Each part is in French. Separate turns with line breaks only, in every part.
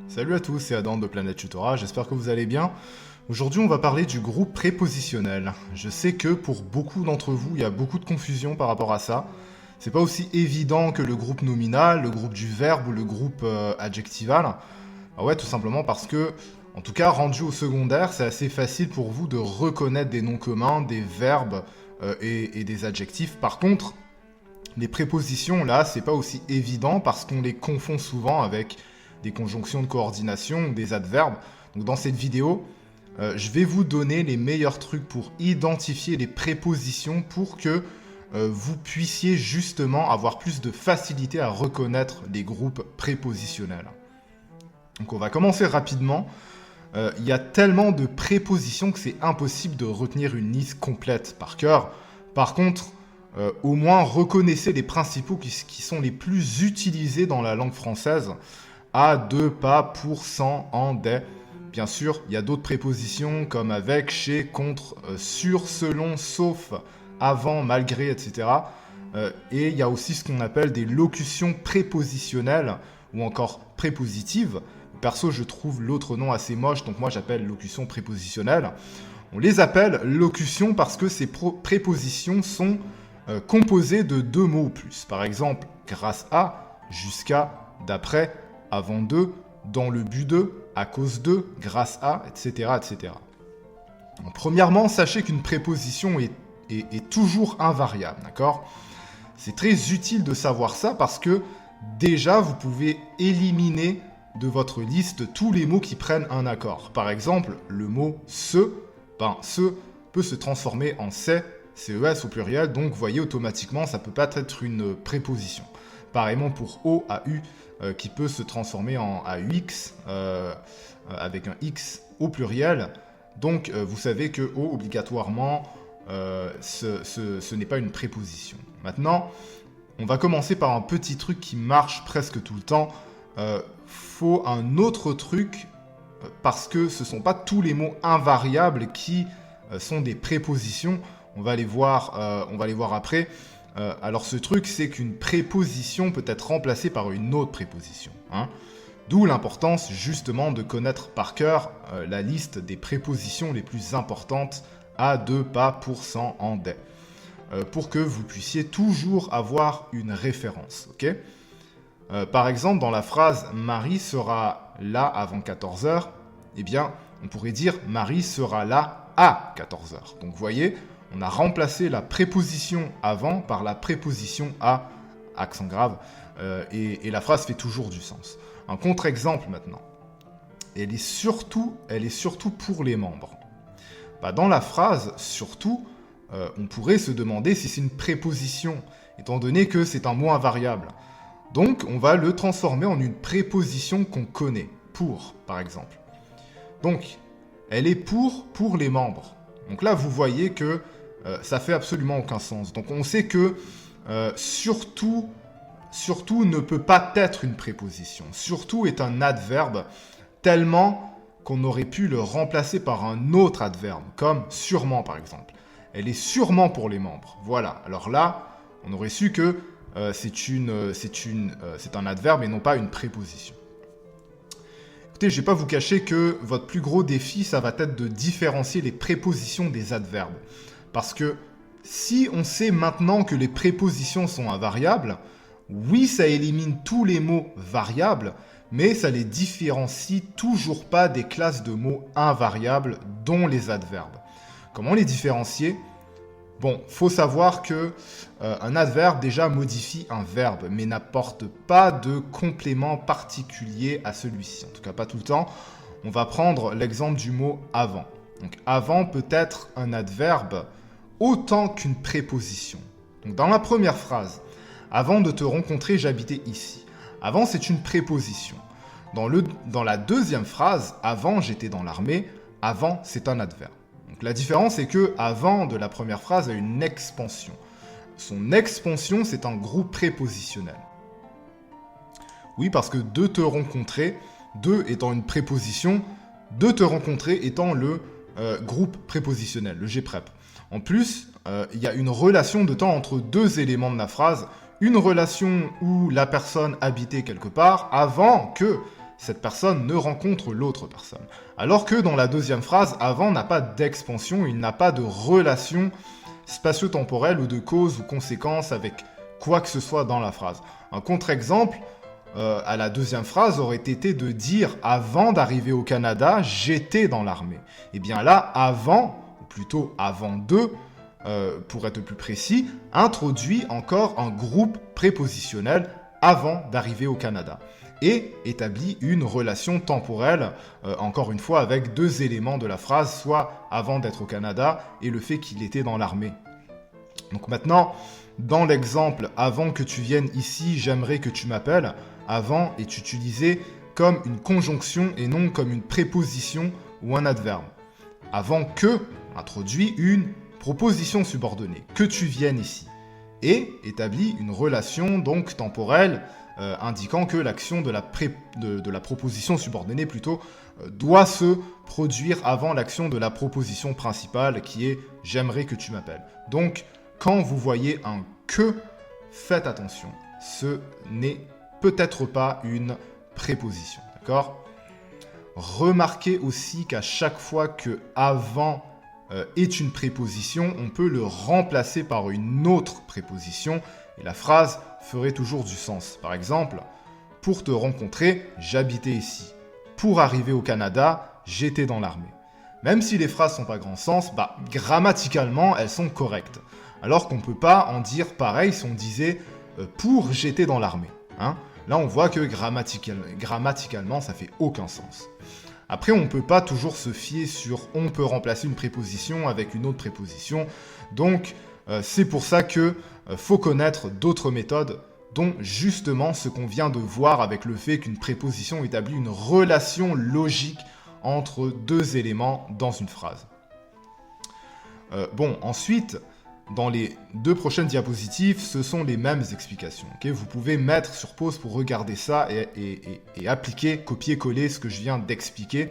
Salut à tous, c'est Adam de Planète Tutorat, j'espère que vous allez bien. Aujourd'hui on va parler du groupe prépositionnel. Je sais que pour beaucoup d'entre vous, il y a beaucoup de confusion par rapport à ça. C'est pas aussi évident que le groupe nominal, le groupe du verbe ou le groupe adjectival. Ah ouais, tout simplement parce que, en tout cas rendu au secondaire, c'est assez facile pour vous de reconnaître des noms communs, des verbes et des adjectifs. Par contre, les prépositions là, c'est pas aussi évident parce qu'on les confond souvent avec des conjonctions de coordination ou des adverbes. Donc dans cette vidéo, je vais vous donner les meilleurs trucs pour identifier les prépositions pour que vous puissiez justement avoir plus de facilité à reconnaître les groupes prépositionnels. Donc on va commencer rapidement. Il y a tellement de prépositions que c'est impossible de retenir une liste complète par cœur. Par contre, au moins reconnaissez les principaux qui sont les plus utilisés dans la langue française. À, de, pas, pour, sans, en, des. Bien sûr, il y a d'autres prépositions comme avec, chez, contre, sur, selon, sauf, avant, malgré, etc. Et il y a aussi ce qu'on appelle des locutions prépositionnelles ou encore prépositives. Perso, je trouve l'autre nom assez moche, donc moi j'appelle locution prépositionnelle. On les appelle locutions parce que ces prépositions sont composées de deux mots ou plus. Par exemple, grâce à, jusqu'à, d'après, avant de, dans le but de, à cause de, grâce à, etc. etc. Donc, premièrement, sachez qu'une préposition est toujours invariable, d'accord ? C'est très utile de savoir ça parce que déjà, vous pouvez éliminer de votre liste tous les mots qui prennent un accord. Par exemple, le mot ce peut se transformer en CES au pluriel, donc vous voyez automatiquement, ça peut pas être une préposition. Pareillement pour O, AU, qui peut se transformer en AUX, avec un X au pluriel. Donc, vous savez que O, obligatoirement, ce n'est pas une préposition. Maintenant, on va commencer par un petit truc qui marche presque tout le temps. Faut un autre truc, parce que ce ne sont pas tous les mots invariables qui sont des prépositions. On va les voir après. Alors ce truc, c'est qu'une préposition peut être remplacée par une autre préposition. D'où l'importance justement de connaître par cœur la liste des prépositions les plus importantes à, de, pas, pour, sans, en, des. Pour que vous puissiez toujours avoir une référence. Ok ? Par exemple, dans la phrase « Marie sera là avant 14h », eh bien, on pourrait dire « Marie sera là à 14h ». Donc vous voyez, on a remplacé la préposition avant par la préposition à, accent grave, et la phrase fait toujours du sens. Un contre-exemple maintenant. Elle est surtout pour les membres. Dans la phrase « surtout », on pourrait se demander si c'est une préposition, étant donné que c'est un mot invariable. Donc, on va le transformer en une préposition qu'on connaît, pour, par exemple. Donc, elle est pour les membres. Donc là, vous voyez que ça fait absolument aucun sens. Donc on sait que surtout ne peut pas être une préposition. Surtout est un adverbe tellement qu'on aurait pu le remplacer par un autre adverbe, comme sûrement par exemple. Elle est sûrement pour les membres. Voilà. Alors là, on aurait su que c'est un adverbe et non pas une préposition. Écoutez, je ne vais pas vous cacher que votre plus gros défi, ça va être de différencier les prépositions des adverbes. Parce que si on sait maintenant que les prépositions sont invariables, oui, ça élimine tous les mots variables, mais ça les différencie toujours pas des classes de mots invariables, dont les adverbes. Comment les différencier ? Bon, faut savoir que un adverbe déjà modifie un verbe, mais n'apporte pas de complément particulier à celui-ci. En tout cas, pas tout le temps. On va prendre l'exemple du mot avant. Donc, avant peut être un adverbe autant qu'une préposition. Donc, dans la première phrase, avant de te rencontrer, j'habitais ici. Avant, c'est une préposition. Dans la deuxième phrase, avant, j'étais dans l'armée. Avant, c'est un adverbe. Donc, la différence est que avant de la première phrase a une expansion. Son expansion, c'est un groupe prépositionnel. Oui, parce que de te rencontrer, de étant une préposition, de te rencontrer étant le groupe prépositionnel, le G-prep. En plus, il y a une relation de temps entre deux éléments de la phrase, une relation où la personne habitait quelque part avant que cette personne ne rencontre l'autre personne. Alors que dans la deuxième phrase, avant n'a pas d'expansion, il n'a pas de relation spatio-temporelle ou de cause ou conséquence avec quoi que ce soit dans la phrase. Un contre-exemple à la deuxième phrase aurait été de dire « Avant d'arriver au Canada, j'étais dans l'armée ». Et bien là, avant, ou plutôt avant de, pour être plus précis, introduit encore un groupe prépositionnel avant d'arriver au Canada et établit une relation temporelle, encore une fois, avec deux éléments de la phrase, soit avant d'être au Canada et le fait qu'il était dans l'armée. Donc maintenant, dans l'exemple « Avant que tu viennes ici, j'aimerais que tu m'appelles », avant est utilisé comme une conjonction et non comme une préposition ou un adverbe. Avant que introduit une proposition subordonnée, que tu viennes ici, et établit une relation donc temporelle indiquant que l'action de la proposition subordonnée plutôt doit se produire avant l'action de la proposition principale qui est « j'aimerais que tu m'appelles ». Donc, quand vous voyez un « que », faites attention, ce n'est peut-être pas une préposition, d'accord ? Remarquez aussi qu'à chaque fois que « avant » est une préposition, on peut le remplacer par une autre préposition et la phrase ferait toujours du sens. Par exemple, « Pour te rencontrer, j'habitais ici. Pour arriver au Canada, j'étais dans l'armée. » Même si les phrases sont pas grand sens, grammaticalement, elles sont correctes. Alors qu'on ne peut pas en dire pareil si on disait « pour j'étais dans l'armée ». Là, on voit que grammaticalement, ça fait aucun sens. Après, on ne peut pas toujours se fier sur « on peut remplacer une préposition avec une autre préposition ». Donc, c'est pour ça qu'il faut connaître d'autres méthodes, dont justement ce qu'on vient de voir avec le fait qu'une préposition établit une relation logique entre deux éléments dans une phrase. Ensuite, dans les deux prochaines diapositives, ce sont les mêmes explications. Okay, vous pouvez mettre sur pause pour regarder ça et appliquer, copier-coller ce que je viens d'expliquer.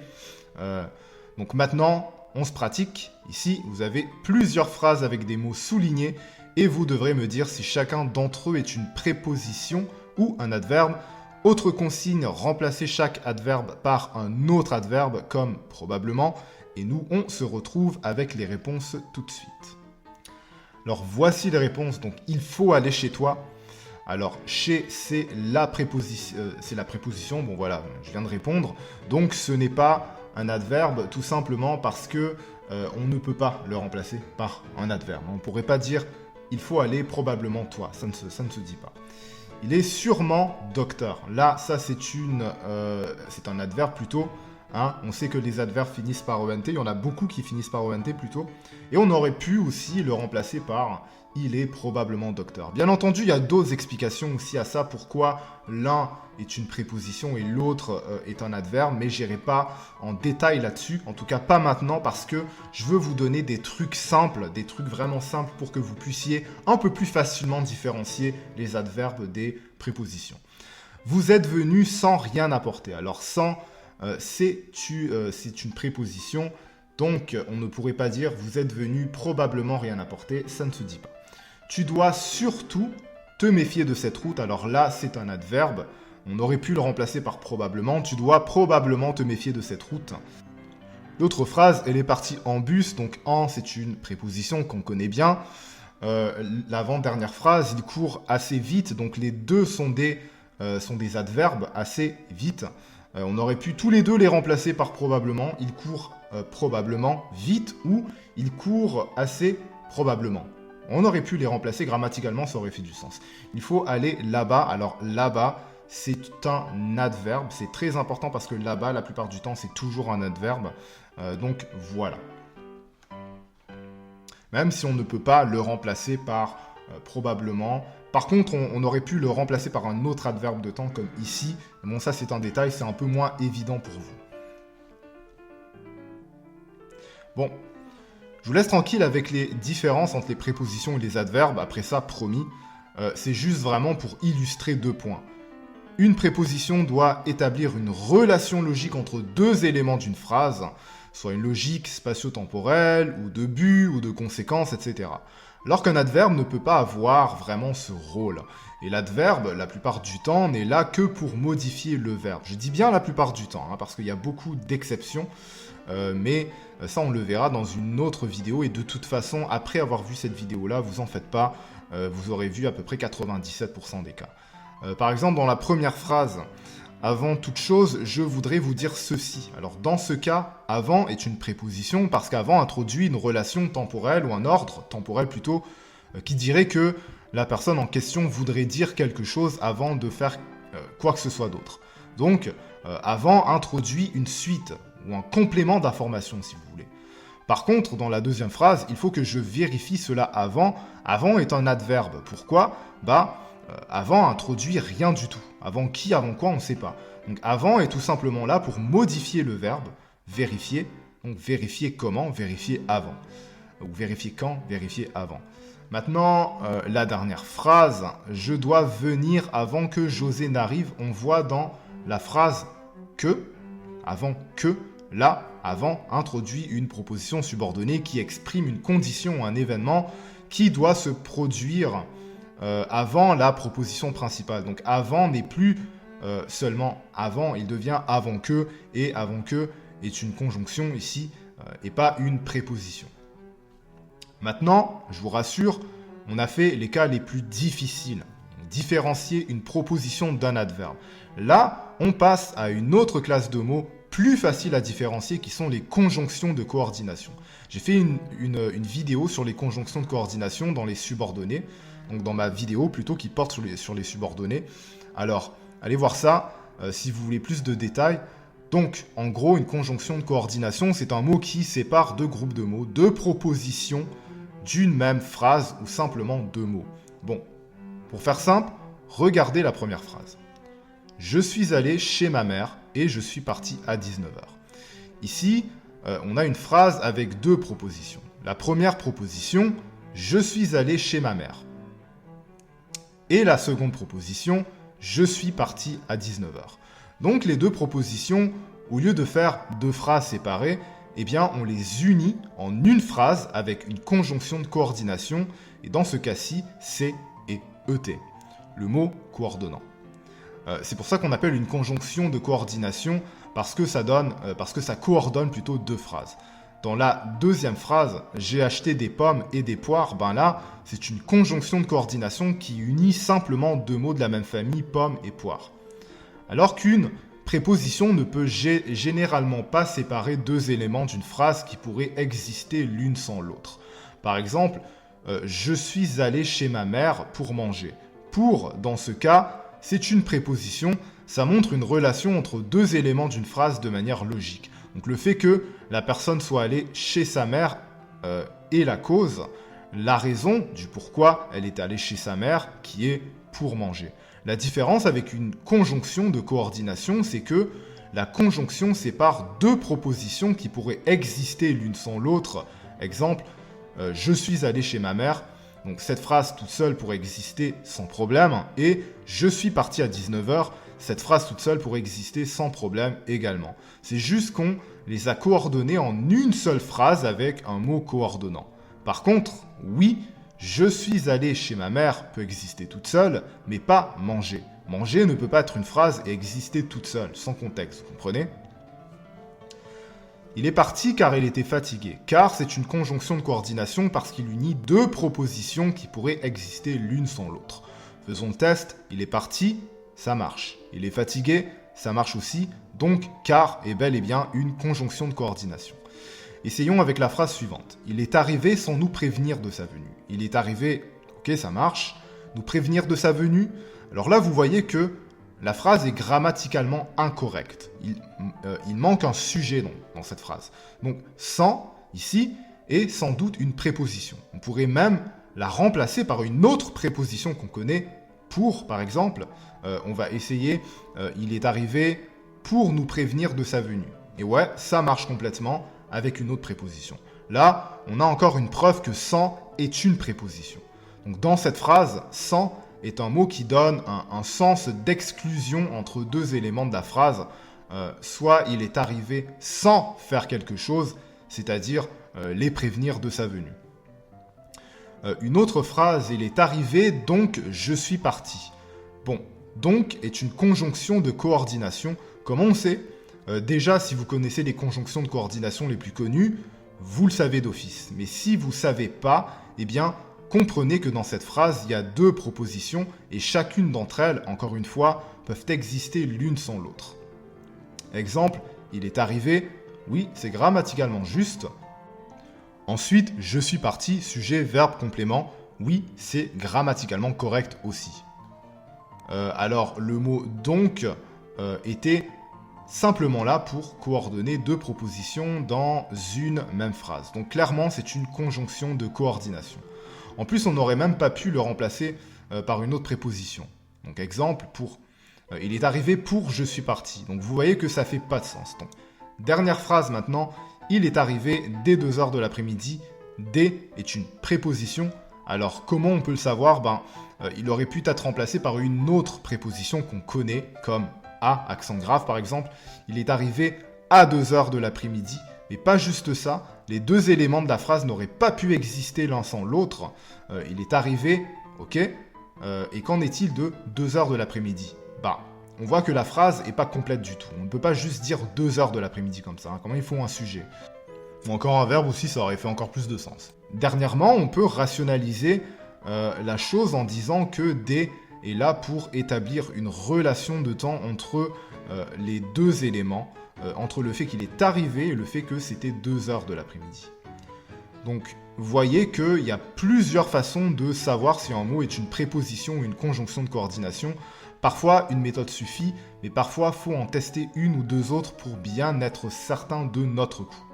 Donc maintenant, on se pratique. Ici, vous avez plusieurs phrases avec des mots soulignés et vous devrez me dire si chacun d'entre eux est une préposition ou un adverbe. Autre consigne, remplacer chaque adverbe par un autre adverbe comme probablement. Et nous, on se retrouve avec les réponses tout de suite. Alors voici les réponses, donc il faut aller chez toi. Alors chez, c'est la préposition, bon voilà, je viens de répondre. Donc ce n'est pas un adverbe tout simplement parce que on ne peut pas le remplacer par un adverbe. On ne pourrait pas dire il faut aller probablement toi, ça ne se dit pas. Il est sûrement docteur. Là, ça c'est un adverbe plutôt. On sait que les adverbes finissent par ENT, il y en a beaucoup qui finissent par ENT plutôt, et on aurait pu aussi le remplacer par « il est probablement docteur ». Bien entendu, il y a d'autres explications aussi à ça, pourquoi l'un est une préposition et l'autre est un adverbe, mais je n'irai pas en détail là-dessus, en tout cas pas maintenant, parce que je veux vous donner des trucs simples, des trucs vraiment simples pour que vous puissiez un peu plus facilement différencier les adverbes des prépositions. Vous êtes venu sans rien apporter, alors sans... c'est une préposition, donc on ne pourrait pas dire « vous êtes venu probablement rien apporter », ça ne se dit pas. Tu dois surtout te méfier de cette route, alors là c'est un adverbe, on aurait pu le remplacer par probablement, tu dois probablement te méfier de cette route. L'autre phrase, elle est partie en bus, donc en c'est une préposition qu'on connaît bien. L'avant-dernière phrase, il court assez vite, donc les deux sont des adverbes assez vite. On aurait pu tous les deux les remplacer par probablement. Il court probablement vite ou il court assez probablement. On aurait pu les remplacer grammaticalement, ça aurait fait du sens. Il faut aller là-bas. Alors là-bas, c'est un adverbe. C'est très important parce que là-bas, la plupart du temps, c'est toujours un adverbe. Donc voilà. Même si on ne peut pas le remplacer par probablement. Par contre, on aurait pu le remplacer par un autre adverbe de temps, comme ici. Bon, ça, c'est un détail, c'est un peu moins évident pour vous. Bon, je vous laisse tranquille avec les différences entre les prépositions et les adverbes. Après ça, promis, c'est juste vraiment pour illustrer deux points. Une préposition doit établir une relation logique entre deux éléments d'une phrase, soit une logique spatio-temporelle, ou de but, ou de conséquence, etc. Alors qu'un adverbe ne peut pas avoir vraiment ce rôle. Et l'adverbe, la plupart du temps, n'est là que pour modifier le verbe. Je dis bien la plupart du temps, parce qu'il y a beaucoup d'exceptions, mais ça on le verra dans une autre vidéo, et de toute façon, après avoir vu cette vidéo-là, vous en faites pas, vous aurez vu à peu près 97% des cas. Par exemple, dans la première phrase, avant toute chose, je voudrais vous dire ceci. Alors dans ce cas, avant est une préposition parce qu'avant introduit une relation temporelle ou un ordre temporel plutôt qui dirait que la personne en question voudrait dire quelque chose avant de faire quoi que ce soit d'autre. Donc avant introduit une suite ou un complément d'information si vous voulez. Par contre, dans la deuxième phrase, il faut que je vérifie cela avant. Avant est un adverbe. Pourquoi ? Avant introduit rien du tout. Avant qui, avant quoi, on ne sait pas. Donc avant est tout simplement là pour modifier le verbe vérifier. Donc vérifier comment, vérifier avant. Ou vérifier quand, vérifier avant. Maintenant, la dernière phrase, je dois venir avant que José n'arrive. On voit dans la phrase que, avant que, là, avant introduit une proposition subordonnée qui exprime une condition ou un événement qui doit se produire avant la proposition principale. Donc avant n'est plus seulement avant, il devient avant que, et avant que est une conjonction ici et pas une préposition. Maintenant, je vous rassure, on a fait les cas les plus difficiles. Différencier une proposition d'un adverbe. Là, on passe à une autre classe de mots plus facile à différencier qui sont les conjonctions de coordination. J'ai fait une vidéo sur les conjonctions de coordination dans les subordonnés, donc dans ma vidéo plutôt qui porte sur les subordonnés. Alors, allez voir ça si vous voulez plus de détails. Donc, en gros, une conjonction de coordination, c'est un mot qui sépare deux groupes de mots, deux propositions d'une même phrase ou simplement deux mots. Bon, pour faire simple, regardez la première phrase. Je suis allé chez ma mère et je suis parti à 19h. Ici, on a une phrase avec deux propositions. La première proposition, je suis allé chez ma mère. Et la seconde proposition, je suis parti à 19h. Donc les deux propositions, au lieu de faire deux phrases séparées, eh bien on les unit en une phrase avec une conjonction de coordination, et dans ce cas-ci, C et ET, le mot coordonnant. C'est pour ça qu'on appelle une conjonction de coordination, parce que ça coordonne plutôt deux phrases. Dans la deuxième phrase, j'ai acheté des pommes et des poires, ben là, c'est une conjonction de coordination qui unit simplement deux mots de la même famille, pommes et poires. Alors qu'une préposition ne peut généralement pas séparer deux éléments d'une phrase qui pourraient exister l'une sans l'autre. Par exemple, je suis allé chez ma mère pour manger. Pour, dans ce cas, c'est une préposition, ça montre une relation entre deux éléments d'une phrase de manière logique. Donc le fait que la personne soit allée chez sa mère est la cause, la raison du pourquoi elle est allée chez sa mère qui est pour manger. La différence avec une conjonction de coordination, c'est que la conjonction sépare deux propositions qui pourraient exister l'une sans l'autre. Exemple, je suis allé chez ma mère. Donc cette phrase toute seule pourrait exister sans problème. Et je suis parti à 19h. Cette phrase toute seule pourrait exister sans problème également. C'est juste qu'on les a coordonnées en une seule phrase avec un mot coordonnant. Par contre, oui, je suis allé chez ma mère peut exister toute seule, mais pas manger. Manger ne peut pas être une phrase et exister toute seule, sans contexte, vous comprenez ? Il est parti car il était fatigué. Car c'est une conjonction de coordination parce qu'il unit deux propositions qui pourraient exister l'une sans l'autre. Faisons le test, il est parti, ça marche. Il est fatigué, ça marche aussi. Donc, car est bel et bien une conjonction de coordination. Essayons avec la phrase suivante. Il est arrivé sans nous prévenir de sa venue. Il est arrivé, ok, ça marche. Nous prévenir de sa venue. Alors là, vous voyez que la phrase est grammaticalement incorrecte. Il manque un sujet dans cette phrase. Donc, sans, ici, est sans doute une préposition. On pourrait même la remplacer par une autre préposition qu'on connaît. Pour, par exemple, on va essayer, il est arrivé pour nous prévenir de sa venue. Et ouais, ça marche complètement avec une autre préposition. Là, on a encore une preuve que sans est une préposition. Donc dans cette phrase, sans est un mot qui donne un sens d'exclusion entre deux éléments de la phrase. Soit il est arrivé sans faire quelque chose, c'est-à-dire les prévenir de sa venue. Une autre phrase, il est arrivé, donc je suis parti. Bon, donc est une conjonction de coordination. Comment on sait? Déjà, si vous connaissez les conjonctions de coordination les plus connues, vous le savez d'office. Mais si vous ne savez pas, eh bien, comprenez que dans cette phrase, il y a deux propositions et chacune d'entre elles, encore une fois, peuvent exister l'une sans l'autre. Exemple, il est arrivé, oui, c'est grammaticalement juste. Ensuite, je suis parti, sujet, verbe, complément, oui, c'est grammaticalement correct aussi. Alors, le mot donc était simplement là pour coordonner deux propositions dans une même phrase. Donc clairement, c'est une conjonction de coordination. En plus, on n'aurait même pas pu le remplacer par une autre préposition. Donc exemple, pour il est arrivé pour je suis parti. Donc vous voyez que ça fait pas de sens. Donc, dernière phrase maintenant, il est arrivé dès 2h de l'après-midi. Dès est une préposition. Alors comment on peut le savoir? Il aurait pu être remplacé par une autre préposition qu'on connaît comme à, accent grave par exemple. Il est arrivé à 2h de l'après-midi. Mais pas juste ça, les deux éléments de la phrase n'auraient pas pu exister l'un sans l'autre. Il est arrivé, ok, et qu'en est-il de 2h de l'après-midi? On voit que la phrase n'est pas complète du tout. On ne peut pas juste dire 2h de l'après-midi comme ça. Comment il faut un sujet? Ou encore un verbe aussi, ça aurait fait encore plus de sens. Dernièrement, on peut rationaliser la chose en disant que des est là pour établir une relation de temps entre les deux éléments, entre le fait qu'il est arrivé et le fait que c'était 2h de l'après-midi. Donc, vous voyez qu'il y a plusieurs façons de savoir si un mot est une préposition ou une conjonction de coordination. Parfois, une méthode suffit, mais parfois, il faut en tester une ou deux autres pour bien être certain de notre coup.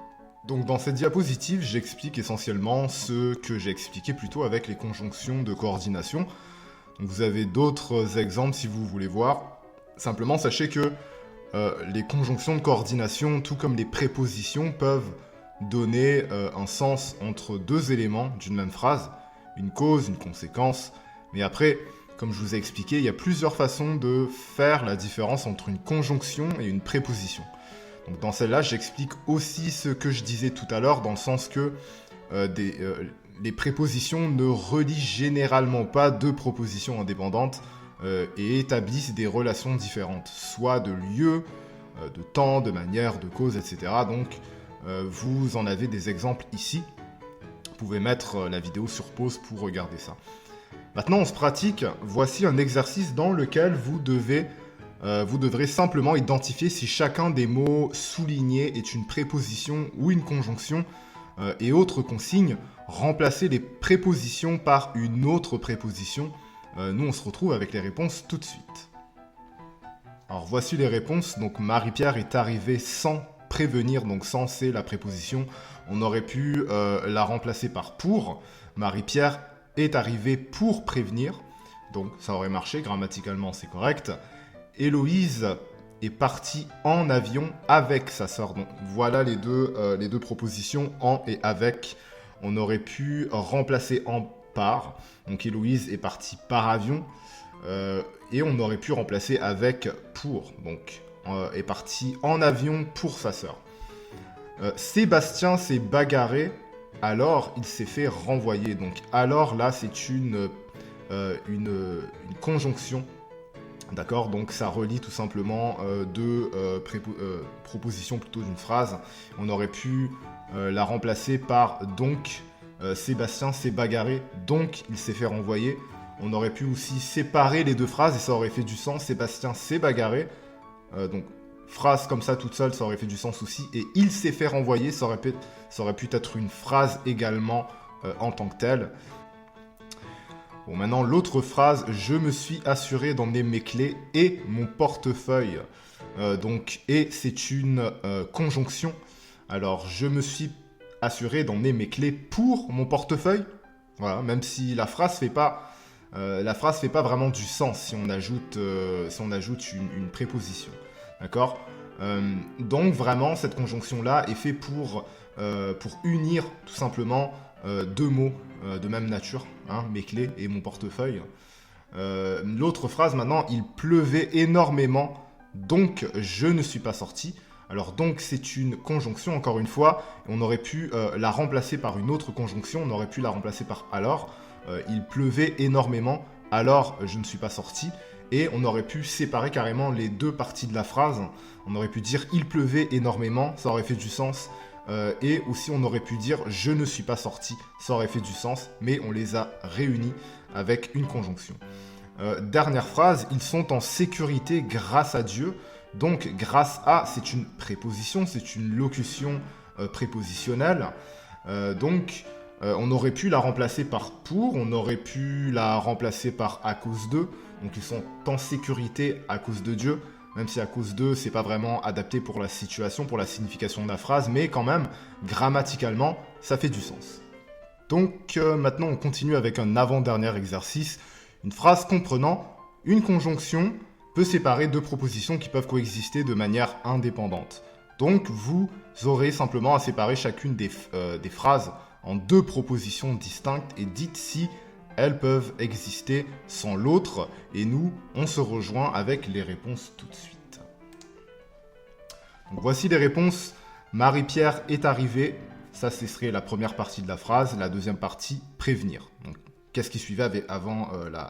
Donc dans cette diapositive, j'explique essentiellement ce que j'ai expliqué plutôt avec les conjonctions de coordination. Donc vous avez d'autres exemples si vous voulez voir. Simplement, sachez que les conjonctions de coordination, tout comme les prépositions, peuvent donner un sens entre deux éléments d'une même phrase, une cause, une conséquence. Mais après, comme je vous ai expliqué, il y a plusieurs façons de faire la différence entre une conjonction et une préposition. Donc dans celle-là, j'explique aussi ce que je disais tout à l'heure, dans le sens que les prépositions ne relient généralement pas deux propositions indépendantes et établissent des relations différentes, soit de lieu, de temps, de manière, de cause, etc. Donc vous en avez des exemples ici. Vous pouvez mettre la vidéo sur pause pour regarder ça. Maintenant, on se pratique. Voici un exercice dans lequel vous devrez simplement identifier si chacun des mots soulignés est une préposition ou une conjonction et autres consignes. Remplacer les prépositions par une autre préposition. Nous, on se retrouve avec les réponses tout de suite. Alors, voici les réponses. Donc, Marie-Pierre est arrivée sans prévenir, donc sans c'est la préposition. On aurait pu la remplacer par pour. Marie-Pierre est arrivée pour prévenir. Donc, ça aurait marché. Grammaticalement, c'est correct. Héloïse est partie en avion avec sa sœur. Donc voilà les deux propositions, en et avec. On aurait pu remplacer en par. Donc Héloïse est partie par avion. Et on aurait pu remplacer avec pour. Donc est partie en avion pour sa sœur. Sébastien s'est bagarré, alors il s'est fait renvoyer. Donc alors là c'est une conjonction. D'accord, donc ça relie tout simplement deux propositions plutôt d'une phrase. On aurait pu la remplacer par donc Sébastien s'est bagarré, donc il s'est fait renvoyer. On aurait pu aussi séparer les deux phrases et ça aurait fait du sens. Sébastien s'est bagarré, donc phrase comme ça toute seule, ça aurait fait du sens aussi. Et il s'est fait renvoyer, ça aurait pu être une phrase également en tant que telle. Bon, maintenant, l'autre phrase, je me suis assuré d'emmener mes clés et mon portefeuille. Et c'est une conjonction. Alors, je me suis assuré d'emmener mes clés pour mon portefeuille. Voilà, même si la phrase fait pas vraiment du sens si on ajoute une préposition. D'accord ? Donc, vraiment, cette conjonction-là est faite pour unir tout simplement deux mots de même nature, hein, mes clés et mon portefeuille. L'autre phrase maintenant, il pleuvait énormément, donc je ne suis pas sorti. Alors donc c'est une conjonction, encore une fois, on aurait pu la remplacer par une autre conjonction, on aurait pu la remplacer par alors. Il pleuvait énormément, alors je ne suis pas sorti. Et on aurait pu séparer carrément les deux parties de la phrase. On aurait pu dire il pleuvait énormément, ça aurait fait du sens. Et aussi on aurait pu dire je ne suis pas sorti, ça aurait fait du sens. Mais on les a réunis avec une conjonction. Dernière phrase, ils sont en sécurité grâce à Dieu. Donc grâce à, c'est une préposition, c'est une locution prépositionnelle. On aurait pu la remplacer par pour, on aurait pu la remplacer par à cause de. Donc ils sont en sécurité à cause de Dieu, même si à cause d'eux, c'est pas vraiment adapté pour la situation, pour la signification de la phrase, mais quand même, grammaticalement, ça fait du sens. Donc maintenant, on continue avec un avant-dernier exercice. Une phrase comprenant une conjonction peut séparer deux propositions qui peuvent coexister de manière indépendante. Donc vous aurez simplement à séparer chacune des phrases en deux propositions distinctes et dites si elles peuvent exister sans l'autre. Et nous, on se rejoint avec les réponses tout de suite. Donc voici les réponses. Marie-Pierre est arrivée. Ça, ce serait la première partie de la phrase. La deuxième partie, prévenir. Donc, qu'est-ce qui suivait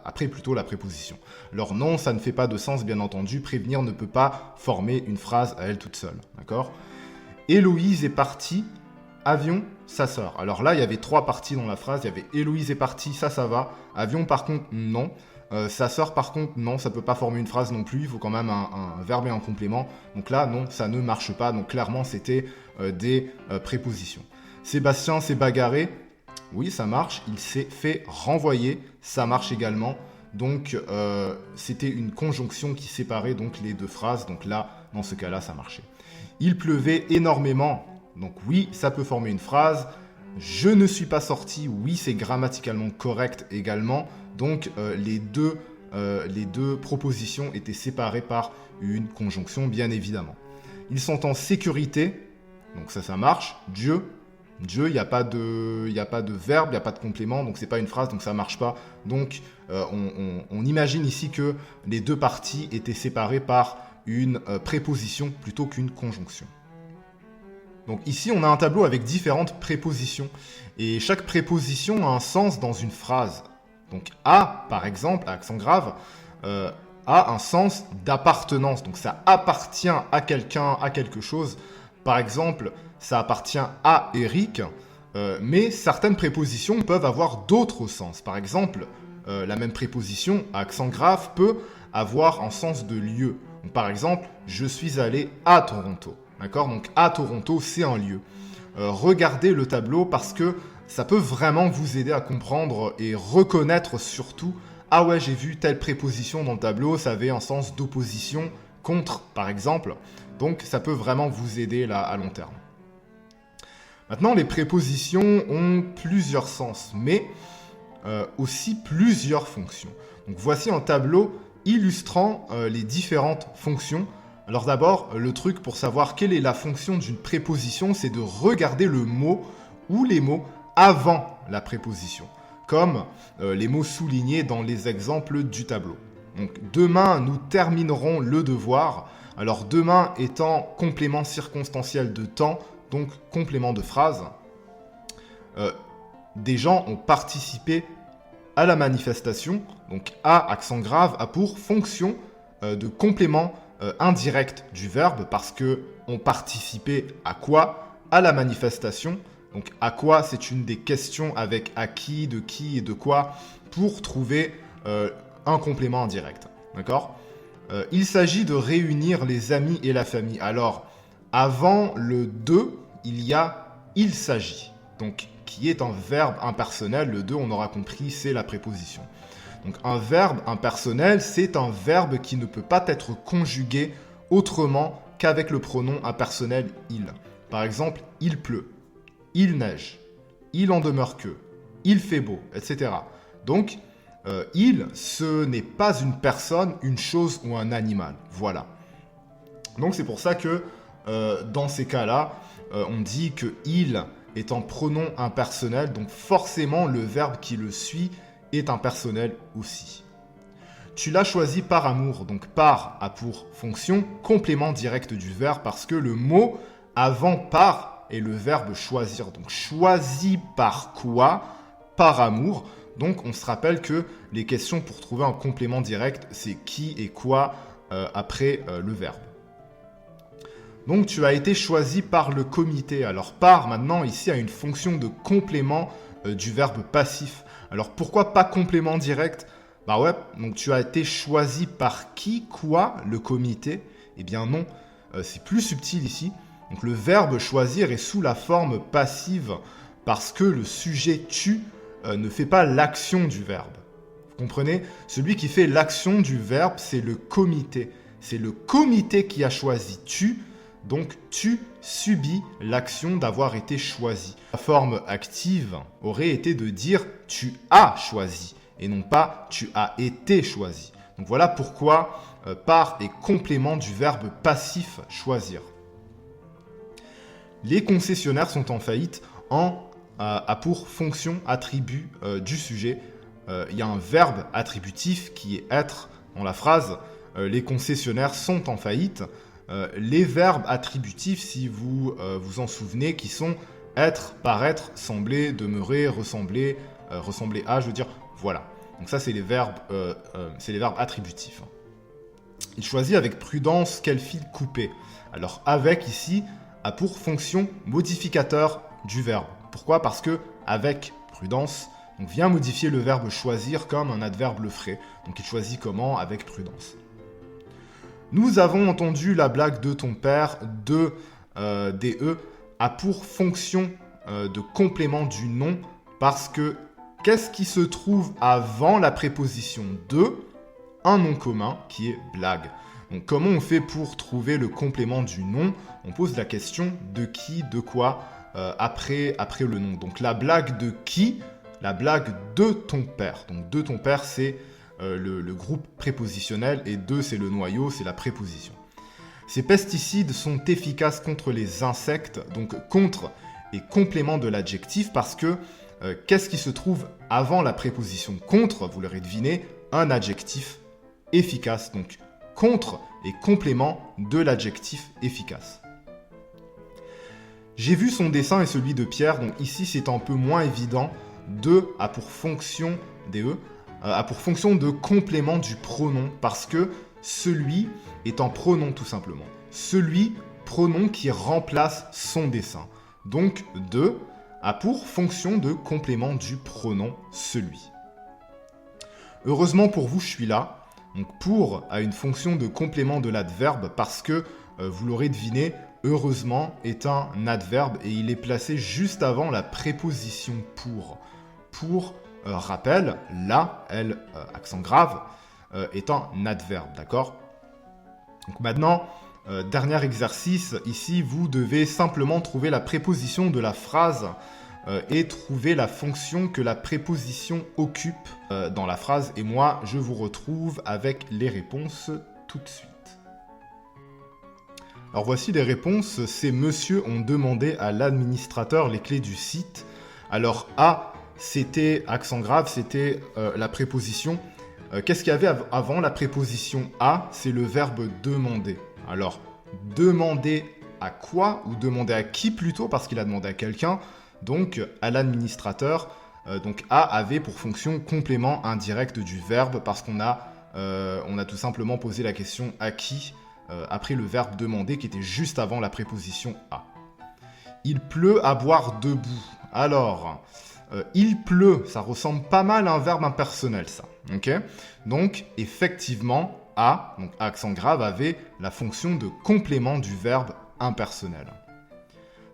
après plutôt la préposition. Alors non, ça ne fait pas de sens, bien entendu. Prévenir ne peut pas former une phrase à elle toute seule. D'accord ? Héloïse est partie. Avion, sa sœur. Alors là, il y avait trois parties dans la phrase. Il y avait Héloïse est partie, ça va. Avion, par contre, non. Sa sœur, par contre, non. Ça peut pas former une phrase non plus. Il faut quand même un verbe et un complément. Donc là, non, ça ne marche pas. Donc clairement, c'était des prépositions. Sébastien s'est bagarré. Oui, ça marche. Il s'est fait renvoyer. Ça marche également. Donc, c'était une conjonction qui séparait donc les deux phrases. Donc là, dans ce cas-là, ça marchait. Il pleuvait énormément. Donc oui, ça peut former une phrase. Je ne suis pas sorti. Oui, c'est grammaticalement correct également. Donc les deux propositions étaient séparées par une conjonction, bien évidemment. Ils sont en sécurité. Donc ça marche. Dieu, il n'y a pas de verbe, il n'y a pas de complément. Donc c'est pas une phrase, donc ça marche pas. Donc on imagine ici que les deux parties étaient séparées par une préposition plutôt qu'une conjonction. Donc ici, on a un tableau avec différentes prépositions. Et chaque préposition a un sens dans une phrase. Donc à, par exemple, à accent grave, a un sens d'appartenance. Donc ça appartient à quelqu'un, à quelque chose. Par exemple, ça appartient à Eric. Mais certaines prépositions peuvent avoir d'autres sens. Par exemple, la même préposition à accent grave peut avoir un sens de lieu. Donc, par exemple, je suis allé à Toronto. D'accord ? Donc à Toronto, c'est un lieu. Regardez le tableau parce que ça peut vraiment vous aider à comprendre et reconnaître surtout « Ah ouais, j'ai vu telle préposition dans le tableau, ça avait un sens d'opposition, contre, par exemple. » Donc ça peut vraiment vous aider là à long terme. Maintenant, les prépositions ont plusieurs sens, mais aussi plusieurs fonctions. Donc voici un tableau illustrant les différentes fonctions. Alors d'abord, le truc pour savoir quelle est la fonction d'une préposition, c'est de regarder le mot ou les mots avant la préposition, comme les mots soulignés dans les exemples du tableau. Donc demain, nous terminerons le devoir. Alors demain étant complément circonstanciel de temps, donc complément de phrase. Des gens ont participé à la manifestation, donc A, accent grave, a pour fonction de complément indirect du verbe parce que on participait à quoi ? À la manifestation. Donc à quoi, c'est une des questions avec à qui, de qui et de quoi pour trouver un complément indirect. D'accord ? Il s'agit de réunir les amis et la famille. Alors, avant le de, il y a il s'agit. Donc, qui est un verbe impersonnel. Le de, on aura compris, c'est la préposition. Donc un verbe impersonnel, c'est un verbe qui ne peut pas être conjugué autrement qu'avec le pronom impersonnel il. Par exemple, il pleut, il neige, il en demeure que, il fait beau, etc. Donc, il, ce n'est pas une personne, une chose ou un animal. Voilà. Donc c'est pour ça que dans ces cas-là, on dit que il est un pronom impersonnel, donc forcément le verbe qui le suit est impersonnel aussi. tu l'as choisi par amour. Donc par a pour fonction complément direct du verbe parce que le mot avant par est le verbe choisir. Donc choisi par quoi? Par amour. Donc on se rappelle que les questions pour trouver un complément direct, c'est qui et quoi après le verbe. Donc tu as été choisi par le comité. Alors par maintenant ici a une fonction de complément du verbe passif. Alors pourquoi pas complément direct? Bah ouais, donc tu as été choisi par qui, quoi, le comité? Eh bien non, c'est plus subtil ici. Donc le verbe choisir est sous la forme passive parce que le sujet tu ne fait pas l'action du verbe. Vous comprenez? Celui qui fait l'action du verbe, c'est le comité. C'est le comité qui a choisi tu, donc tu subis l'action d'avoir été choisi. La forme active aurait été de dire tu as choisi et non pas tu as été choisi. Donc voilà pourquoi par est complément du verbe passif choisir. Les concessionnaires sont en faillite a pour fonction attribut du sujet. Il y a un verbe attributif qui est être dans la phrase. Les concessionnaires sont en faillite. Les verbes attributifs, si vous vous en souvenez, qui sont être, paraître, sembler, demeurer, ressembler, ressembler à, je veux dire, voilà. Donc ça, c'est les verbes attributifs. Il choisit avec prudence quel fil couper. Alors avec ici a pour fonction modificateur du verbe. Pourquoi? Parce que avec prudence, on vient modifier le verbe choisir comme un adverbe le ferait. Donc il choisit comment? Avec prudence. Nous avons entendu la blague de ton père de DE a pour fonction de complément du nom parce que qu'est-ce qui se trouve avant la préposition de? Un nom commun qui est blague. Donc comment on fait pour trouver le complément du nom? On pose la question de qui, de quoi après le nom. Donc la blague de qui? La blague de ton père. Donc de ton père, c'est le groupe prépositionnel et de, c'est le noyau, c'est la préposition. Ces pesticides sont efficaces contre les insectes, donc contre et complément de l'adjectif parce que qu'est-ce qui se trouve avant la préposition contre? Vous l'aurez deviné, un adjectif efficace. Donc contre et complément de l'adjectif efficace. J'ai vu son dessin et celui de Pierre, donc ici c'est un peu moins évident. De a pour fonction a pour fonction de complément du pronom parce que celui est un pronom tout simplement. Celui, pronom qui remplace son dessin. Donc de a pour fonction de complément du pronom celui. Heureusement pour vous, je suis là. Donc pour a une fonction de complément de l'adverbe parce que, vous l'aurez deviné, heureusement est un adverbe et il est placé juste avant la préposition pour. Pour, rappel, là, L, accent grave, est un adverbe, d'accord? Donc maintenant, dernier exercice, ici, vous devez simplement trouver la préposition de la phrase et trouver la fonction que la préposition occupe dans la phrase. Et moi, je vous retrouve avec les réponses tout de suite. Alors voici les réponses. Ces messieurs ont demandé à l'administrateur les clés du site. Alors A, c'était, accent grave, c'était la préposition. Qu'est-ce qu'il y avait avant la préposition à? C'est le verbe demander. Alors, demander à quoi? Ou demander à qui plutôt? Parce qu'il a demandé à quelqu'un. Donc, à l'administrateur. Donc, à avait pour fonction complément indirect du verbe parce qu'on a tout simplement posé la question à qui après le verbe demander qui était juste avant la préposition à. Il pleut à boire debout. Alors, il pleut, ça ressemble pas mal à un verbe impersonnel, ça. Ok? Donc, effectivement, à, donc accent grave, avait la fonction de complément du verbe impersonnel.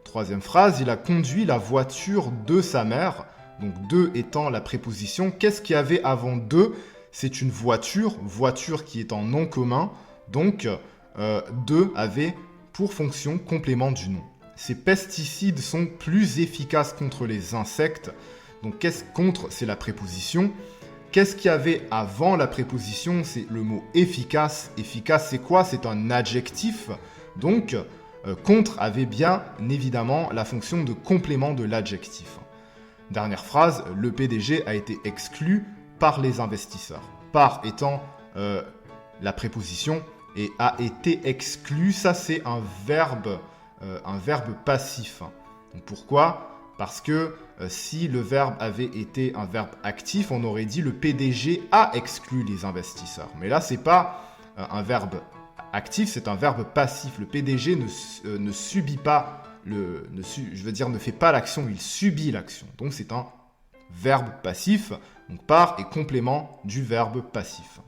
Troisième phrase, il a conduit la voiture de sa mère. Donc, de étant la préposition. Qu'est-ce qu'il y avait avant de? C'est une voiture, voiture qui est en nom commun. Donc, de avait pour fonction complément du nom. Ces pesticides sont plus efficaces contre les insectes. Donc, contre, c'est la préposition. Qu'est-ce qu'il y avait avant la préposition? C'est le mot efficace. Efficace, c'est quoi? C'est un adjectif. Donc, contre avait bien évidemment la fonction de complément de l'adjectif. Dernière phrase, le PDG a été exclu par les investisseurs. Par étant la préposition et a été exclu. Ça, c'est un verbe passif. Donc, pourquoi ? Parce que si le verbe avait été un verbe actif, on aurait dit le PDG a exclu les investisseurs. Mais là, c'est pas un verbe actif, c'est un verbe passif. Le PDG ne subit pas, ne fait pas l'action, il subit l'action. Donc c'est un verbe passif, donc par et complément du verbe passif.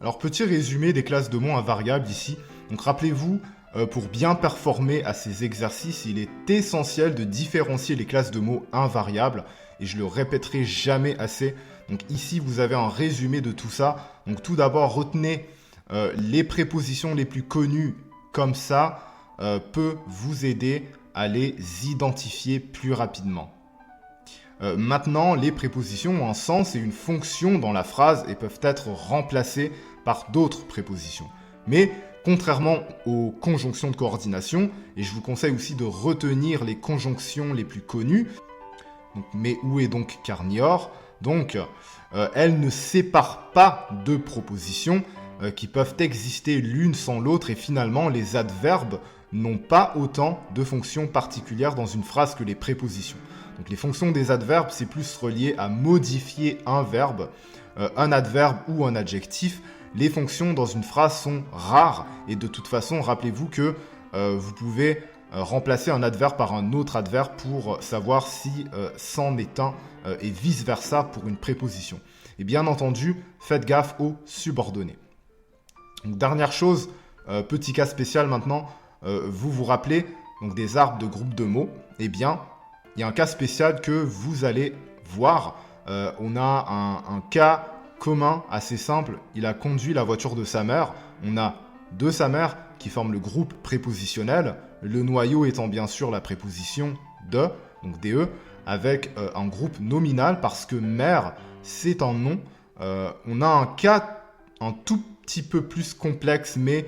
Alors petit résumé des classes de mots invariables ici. Donc rappelez-vous, pour bien performer à ces exercices, il est essentiel de différencier les classes de mots invariables et je le répéterai jamais assez. Donc ici, vous avez un résumé de tout ça. Donc tout d'abord, retenez les prépositions les plus connues comme ça peut vous aider à les identifier plus rapidement. Maintenant, les prépositions ont un sens et une fonction dans la phrase et peuvent être remplacées par d'autres prépositions. Mais contrairement aux conjonctions de coordination, et je vous conseille aussi de retenir les conjonctions les plus connues, donc, mais où est donc Carnior ? Donc, elles ne séparent pas deux propositions qui peuvent exister l'une sans l'autre, et finalement, les adverbes n'ont pas autant de fonctions particulières dans une phrase que les prépositions. Donc, les fonctions des adverbes, c'est plus relié à modifier un verbe, un adverbe ou un adjectif. Les fonctions dans une phrase sont rares, et de toute façon, rappelez-vous que vous pouvez remplacer un adverbe par un autre adverbe pour savoir si c'en est un et vice-versa pour une préposition. Et bien entendu, faites gaffe aux subordonnés. Donc, dernière chose, petit cas spécial maintenant, vous vous rappelez donc, des arbres de groupe de mots. Eh bien, il y a un cas spécial que vous allez voir. On a un cas commun assez simple. Il a conduit la voiture de sa mère. On a de sa mère qui forment le groupe prépositionnel, le noyau étant bien sûr la préposition de, donc DE, avec un groupe nominal parce que mère, c'est un nom. On a un cas un tout petit peu plus complexe, mais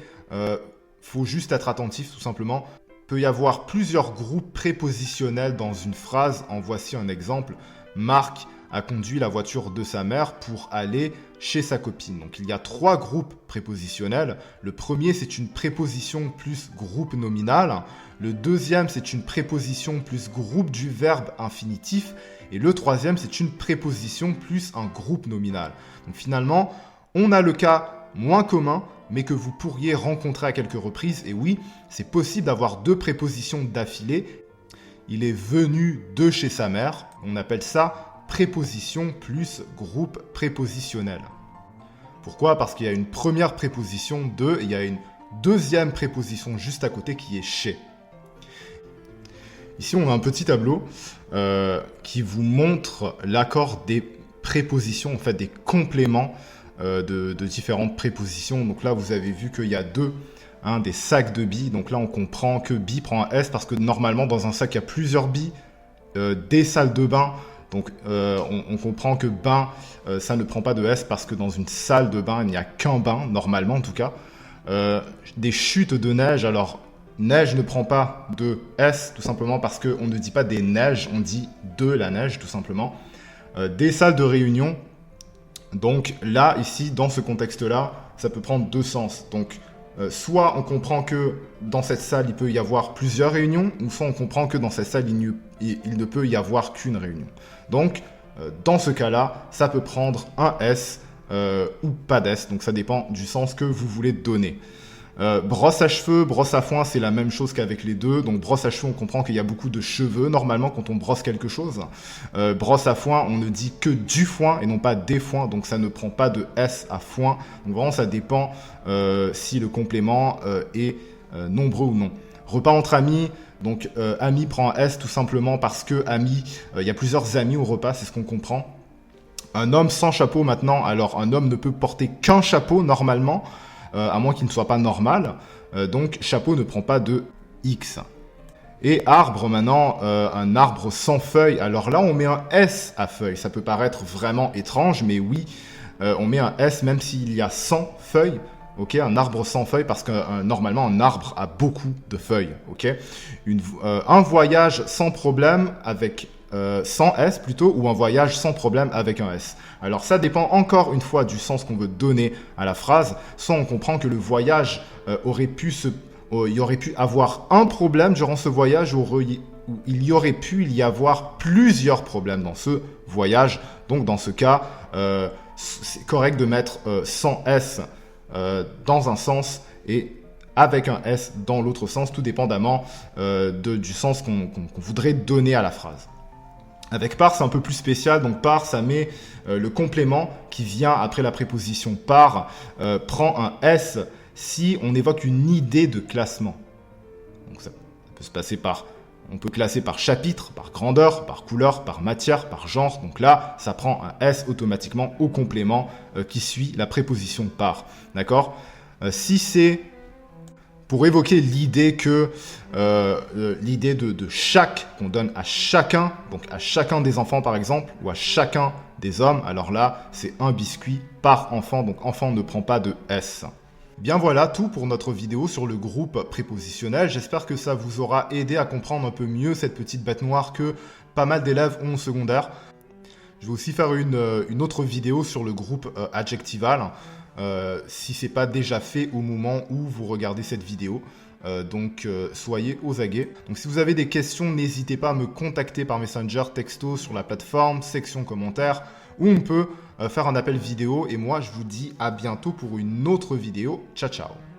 faut juste être attentif tout simplement. Il peut y avoir plusieurs groupes prépositionnels dans une phrase. En voici un exemple. Marc a conduit la voiture de sa mère pour aller chez sa copine. Donc il y a 3 groupes prépositionnels. Le premier, c'est une préposition plus groupe nominal. Le deuxième, c'est une préposition plus groupe du verbe infinitif. Et le troisième, c'est une préposition plus un groupe nominal. Donc finalement, on a le cas moins commun, mais que vous pourriez rencontrer à quelques reprises. Et oui, c'est possible d'avoir 2 prépositions d'affilée. Il est venu de chez sa mère. On appelle ça préposition plus groupe prépositionnel. Pourquoi ? Parce qu'il y a une première préposition de et il y a une deuxième préposition juste à côté qui est chez. Ici, on a un petit tableau qui vous montre l'accord des prépositions, en fait des compléments de différentes prépositions. Donc là, vous avez vu qu'il y a des sacs de billes. Donc là, on comprend que billes prend un S parce que normalement, dans un sac, il y a plusieurs billes, des salles de bain. Donc, on comprend que bain, ça ne prend pas de S parce que dans une salle de bain, il n'y a qu'un bain, normalement en tout cas. Des chutes de neige, alors neige ne prend pas de S tout simplement parce qu'on ne dit pas des neiges, on dit de la neige tout simplement. Des salles de réunion, donc là, ici, dans ce contexte-là, ça peut prendre 2 sens. Donc, soit on comprend que dans cette salle, il peut y avoir plusieurs réunions, ou soit on comprend que dans cette salle, il ne peut y avoir qu'une réunion. Donc, dans ce cas-là, ça peut prendre un S ou pas d'S, donc ça dépend du sens que vous voulez donner. Brosse à cheveux, brosse à foin, c'est la même chose qu'avec les deux. Donc brosse à cheveux, on comprend qu'il y a beaucoup de cheveux normalement quand on brosse quelque chose. Brosse à foin, on ne dit que du foin et non pas des foins, donc ça ne prend pas de S à foin. Donc vraiment, ça dépend si le complément est nombreux ou non. Repas entre amis, donc ami prend un S tout simplement parce que ami, il y a plusieurs amis au repas, c'est ce qu'on comprend. Un homme sans chapeau maintenant, alors un homme ne peut porter qu'un chapeau normalement, à moins qu'il ne soit pas normal. Donc, chapeau ne prend pas de X. Et arbre, maintenant, un arbre sans feuilles. Alors là, on met un S à feuilles. Ça peut paraître vraiment étrange, mais oui, on met un S même s'il y a 100 feuilles. Ok, un arbre sans feuilles parce que normalement, un arbre a beaucoup de feuilles. Ok, un voyage sans problème avec sans S plutôt, ou un voyage sans problème avec un S. Alors ça dépend encore une fois du sens qu'on veut donner à la phrase. Soit on comprend que le voyage il y aurait pu avoir un problème durant ce voyage, ou il y aurait pu y avoir plusieurs problèmes dans ce voyage. Donc dans ce cas, c'est correct de mettre sans S dans un sens et avec un S dans l'autre sens, tout dépendamment du sens qu'on voudrait donner à la phrase. Avec par, c'est un peu plus spécial. Donc par, ça met le complément qui vient après la préposition par, prend un S si on évoque une idée de classement. Donc ça peut se passer par, on peut classer par chapitre, par grandeur, par couleur, par matière, par genre. Donc là, ça prend un S automatiquement au complément qui suit la préposition par. D'accord ? Si c'est pour évoquer l'idée que l'idée de chaque qu'on donne à chacun, donc à chacun des enfants par exemple, ou à chacun des hommes, alors là c'est un biscuit par enfant, donc enfant ne prend pas de S. Bien voilà tout pour notre vidéo sur le groupe prépositionnel. J'espère que ça vous aura aidé à comprendre un peu mieux cette petite bête noire que pas mal d'élèves ont au secondaire. Je vais aussi faire une autre vidéo sur le groupe adjectival. Si ce n'est pas déjà fait au moment où vous regardez cette vidéo. Donc soyez aux aguets. Donc si vous avez des questions, n'hésitez pas à me contacter par Messenger, texto sur la plateforme, section commentaires, où on peut faire un appel vidéo. Et moi, je vous dis à bientôt pour une autre vidéo. Ciao, ciao.